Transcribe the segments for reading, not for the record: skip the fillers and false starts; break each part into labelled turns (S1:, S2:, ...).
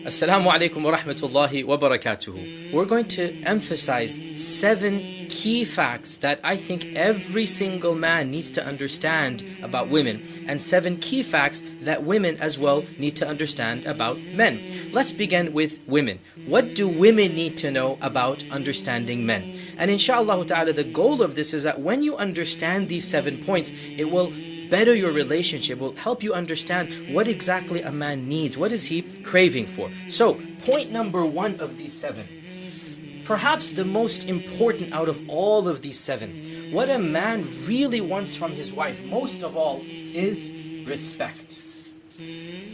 S1: Assalamu alaikum wa rahmatullahi wa barakatuhu. We're going to emphasize 7 key facts that I think every single man needs to understand about women, and 7 key facts that women as well need to understand about men. Let's begin with women. What do women need to know about understanding men? And inshallah ta'ala, the goal of this is that when you understand these 7 points, it will better your relationship, will help you understand what exactly a man needs, what is he craving for. So, point number 1 of these 7, perhaps the most important out of all of these 7, what a man really wants from his wife, most of all, is respect.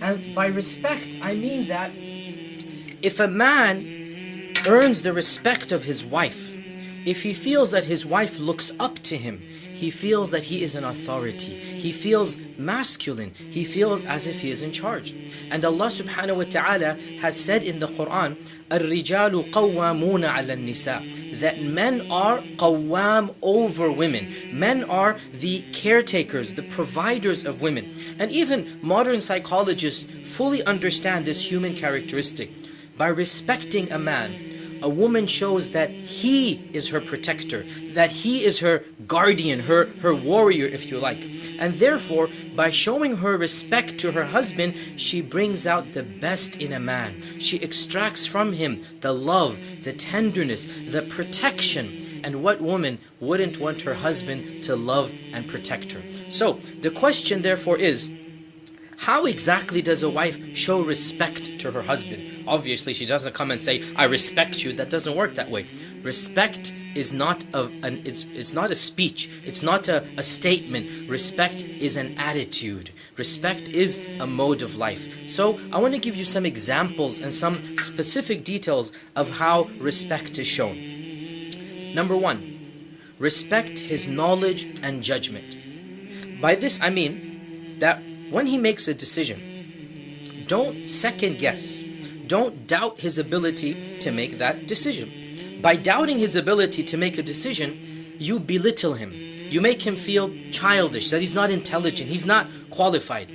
S1: And by respect, I mean that if a man earns the respect of his wife, if he feels that his wife looks up to him, he feels that he is an authority, he feels masculine, he feels as if he is in charge. And Allah subhanahu wa ta'ala has said in the Quran, الرِّجَالُ قَوَّامُونَ عَلَى النِّسَاءِ, that men are qawwam over women. Men are the caretakers, the providers of women. And even modern psychologists fully understand this human characteristic. By respecting a man, a woman shows that he is her protector, that he is her guardian, her warrior, if you like. And therefore, by showing her respect to her husband, she brings out the best in a man. She extracts from him the love, the tenderness, the protection. And what woman wouldn't want her husband to love and protect her? So, the question therefore is, how exactly does a wife show respect to her husband? Obviously, she doesn't come and say, I respect you. That doesn't work that way. Respect is not it's not a speech. It's not a statement. Respect is an attitude. Respect is a mode of life. So I want to give you some examples and some specific details of how respect is shown. Number 1, respect his knowledge and judgment. By this I mean that when he makes a decision, don't second guess. Don't doubt his ability to make that decision. By doubting his ability to make a decision, you belittle him. You make him feel childish, that he's not intelligent, he's not qualified.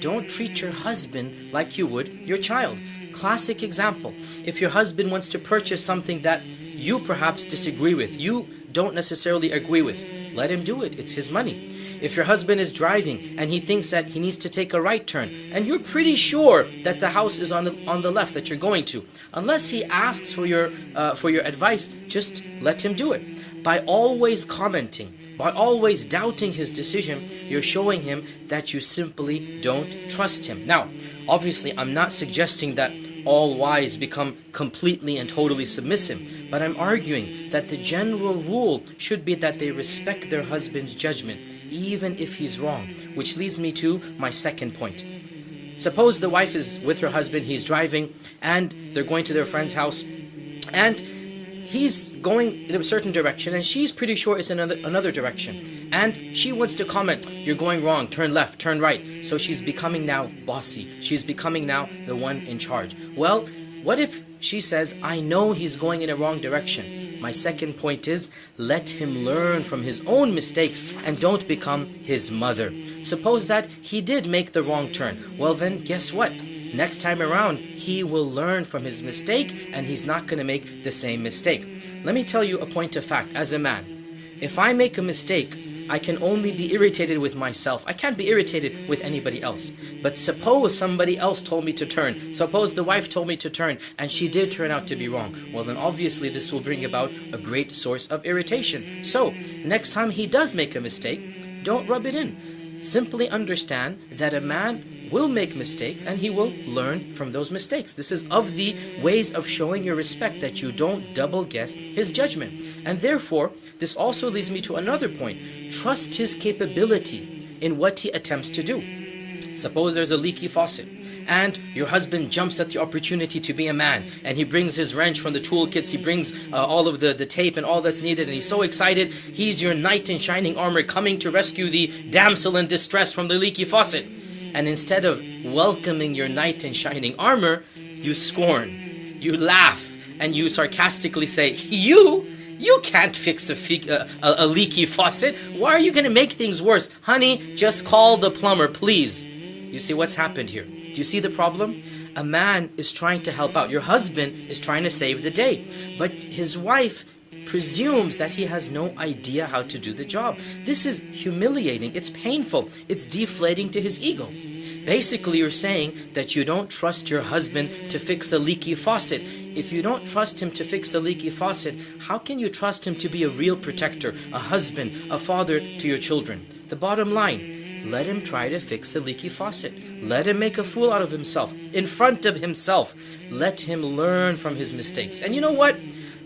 S1: Don't treat your husband like you would your child. Classic example. If your husband wants to purchase something that you perhaps disagree with, you don't necessarily agree with, let him do it. It's his money. If your husband is driving and he thinks that he needs to take a right turn, and you're pretty sure that the house is on the left that you're going to, unless he asks for your advice, just let him do it. By always commenting, by always doubting his decision, you're showing him that you simply don't trust him. Now, obviously, I'm not suggesting that all wives become completely and totally submissive, but I'm arguing that the general rule should be that they respect their husband's judgment, even if he's wrong, which leads me to my second point. Suppose the wife is with her husband, he's driving, and they're going to their friend's house, and he's going in a certain direction, and she's pretty sure it's in another direction, and she wants to comment, you're going wrong, turn left, turn right. So she's becoming now bossy, she's becoming now the one in charge. Well, what if she says, I know he's going in a wrong direction? My second point is, let him learn from his own mistakes and don't become his mother. Suppose that he did make the wrong turn. Well then, guess what? Next time around, he will learn from his mistake and he's not going to make the same mistake. Let me tell you a point of fact. As a man, if I make a mistake, I can only be irritated with myself. I can't be irritated with anybody else. But suppose somebody else told me to turn. Suppose the wife told me to turn and she did turn out to be wrong. Well then obviously this will bring about a great source of irritation. So next time he does make a mistake, don't rub it in. Simply understand that a man will make mistakes and he will learn from those mistakes. This is of the ways of showing your respect, that you don't double guess his judgment. And therefore, this also leads me to another point. Trust his capability in what he attempts to do. Suppose there's a leaky faucet and your husband jumps at the opportunity to be a man, and he brings his wrench from the toolkits, he brings all of the tape and all that's needed, and he's so excited. He's your knight in shining armor coming to rescue the damsel in distress from the leaky faucet. And instead of welcoming your knight in shining armor, you scorn, you laugh, and you sarcastically say, you can't fix a leaky faucet. Why are you going to make things worse? Honey, just call the plumber, please. You see what's happened here? Do you see the problem? A man is trying to help out. Your husband is trying to save the day. But his wife presumes that he has no idea how to do the job. This is humiliating. It's painful. It's deflating to his ego. Basically, you're saying that you don't trust your husband to fix a leaky faucet. If you don't trust him to fix a leaky faucet, how can you trust him to be a real protector, a husband, a father to your children? The bottom line, let him try to fix the leaky faucet. Let him make a fool out of himself, in front of himself. Let him learn from his mistakes. And you know what?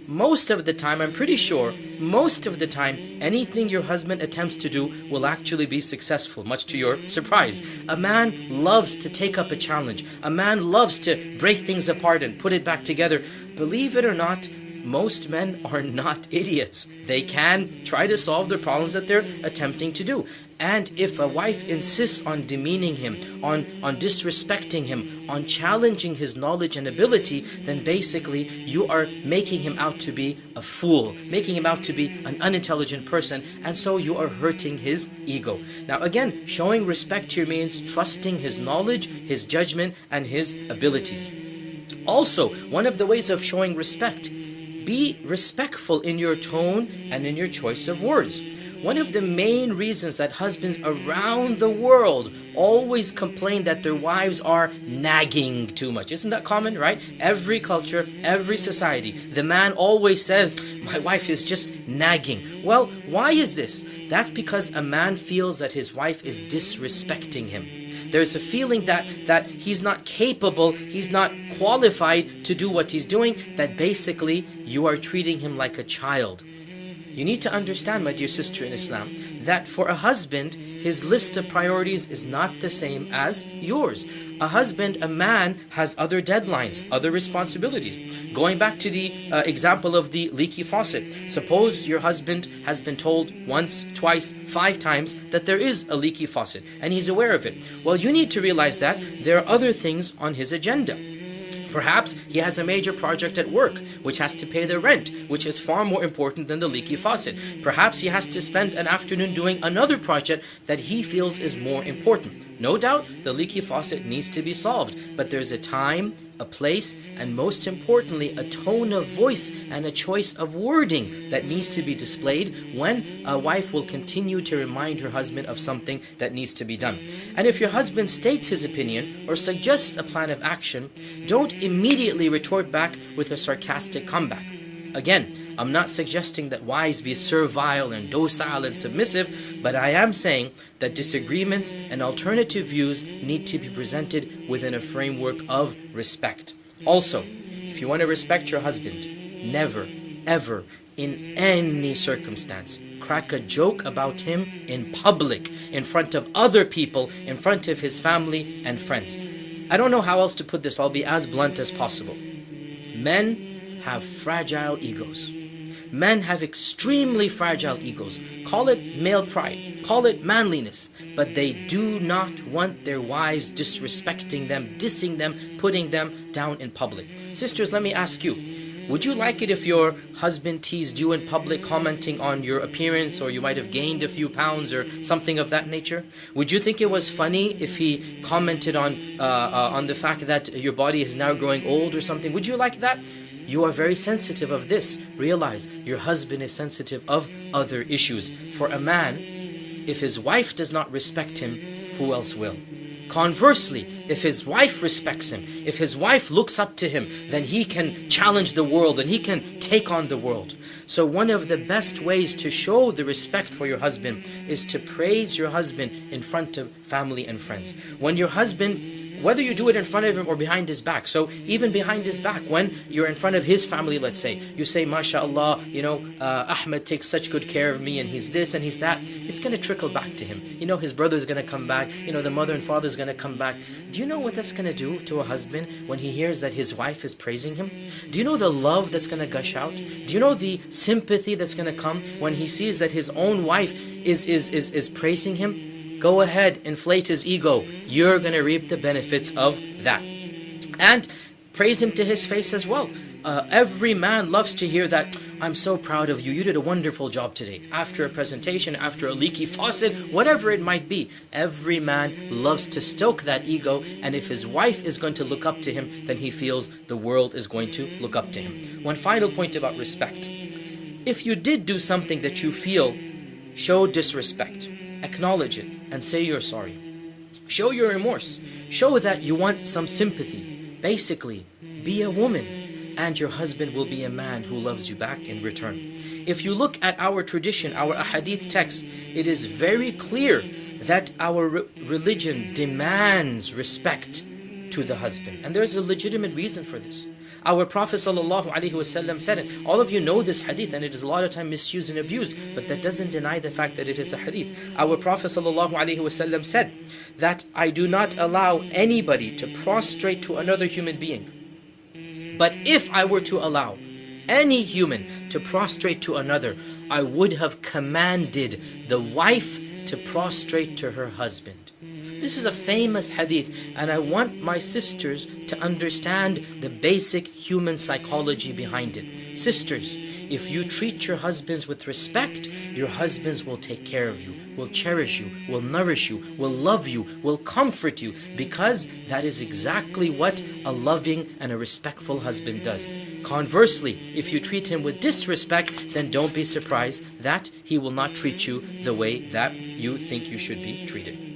S1: Most of the time, I'm pretty sure, most of the time, anything your husband attempts to do will actually be successful, much to your surprise. A man loves to take up a challenge. A man loves to break things apart and put it back together. Believe it or not, most men are not idiots. They can try to solve the problems that they're attempting to do. And if a wife insists on demeaning him, on disrespecting him, on challenging his knowledge and ability, then basically you are making him out to be a fool, making him out to be an unintelligent person, and so you are hurting his ego. Now again, showing respect here means trusting his knowledge, his judgment, and his abilities. Also, one of the ways of showing respect, be respectful in your tone and in your choice of words. One of the main reasons that husbands around the world always complain that their wives are nagging too much. Isn't that common, right? Every culture, every society, the man always says, my wife is just nagging. Well, why is this? That's because a man feels that his wife is disrespecting him. There's a feeling that he's not capable, he's not qualified to do what he's doing, that basically you are treating him like a child. You need to understand, my dear sister in Islam, that for a husband, his list of priorities is not the same as yours. A husband, a man, has other deadlines, other responsibilities. Going back to the example of the leaky faucet. Suppose your husband has been told once, twice, 5 times that there is a leaky faucet, and he's aware of it. Well, you need to realize that there are other things on his agenda. Perhaps he has a major project at work, which has to pay the rent, which is far more important than the leaky faucet. Perhaps he has to spend an afternoon doing another project that he feels is more important. No doubt, the leaky faucet needs to be solved, but there's a time, a place, and most importantly, a tone of voice and a choice of wording that needs to be displayed when a wife will continue to remind her husband of something that needs to be done. And if your husband states his opinion or suggests a plan of action, don't immediately retort back with a sarcastic comeback. Again, I'm not suggesting that wives be servile and docile and submissive, but I am saying that disagreements and alternative views need to be presented within a framework of respect. Also, if you want to respect your husband, never, ever, in any circumstance, crack a joke about him in public, in front of other people, in front of his family and friends. I don't know how else to put this. I'll be as blunt as possible. Men have fragile egos. Men have extremely fragile egos. Call it male pride, call it manliness, but they do not want their wives disrespecting them, dissing them, putting them down in public. Sisters, let me ask you, would you like it if your husband teased you in public, commenting on your appearance, or you might have gained a few pounds or something of that nature? Would you think it was funny if he commented on the fact that your body is now growing old or something? Would you like that? You are very sensitive of this. Realize your husband is sensitive of other issues. For a man, if his wife does not respect him, who else will? Conversely, if his wife respects him, if his wife looks up to him, then he can challenge the world and he can take on the world. So one of the best ways to show the respect for your husband is to praise your husband in front of family and friends. When your husband, whether you do it in front of him or behind his back, so even behind his back, when you're in front of his family, let's say, you say, MashaAllah, Ahmed takes such good care of me and he's this and he's that, it's going to trickle back to him. His brother's going to come back, the mother and father's going to come back. Do you know what that's going to do to a husband when he hears that his wife is praising him? Do you know the love that's going to gush out? Do you know the sympathy that's going to come when he sees that his own wife is praising him? Go ahead, inflate his ego. You're going to reap the benefits of that. And praise him to his face as well. Every man loves to hear that, I'm so proud of you. You did a wonderful job today. After a presentation, after a leaky faucet, whatever it might be, every man loves to stoke that ego, and if his wife is going to look up to him, then he feels the world is going to look up to him. One final point about respect. If you did do something that you feel show disrespect, acknowledge it and say you're sorry. Show your remorse. Show that you want some sympathy. Basically, be a woman, and your husband will be a man who loves you back in return. If you look at our tradition, our ahadith text, it is very clear that our religion demands respect to the husband. And there's a legitimate reason for this. Our Prophet ﷺ said it. All of you know this hadith, and it is a lot of time misused and abused, but that doesn't deny the fact that it is a hadith. Our Prophet ﷺ said that I do not allow anybody to prostrate to another human being. But if I were to allow any human to prostrate to another, I would have commanded the wife to prostrate to her husband. This is a famous hadith, and I want my sisters to understand the basic human psychology behind it. Sisters, if you treat your husbands with respect, your husbands will take care of you, will cherish you, will nourish you, will love you, will comfort you, because that is exactly what a loving and a respectful husband does. Conversely, if you treat him with disrespect, then don't be surprised that he will not treat you the way that you think you should be treated.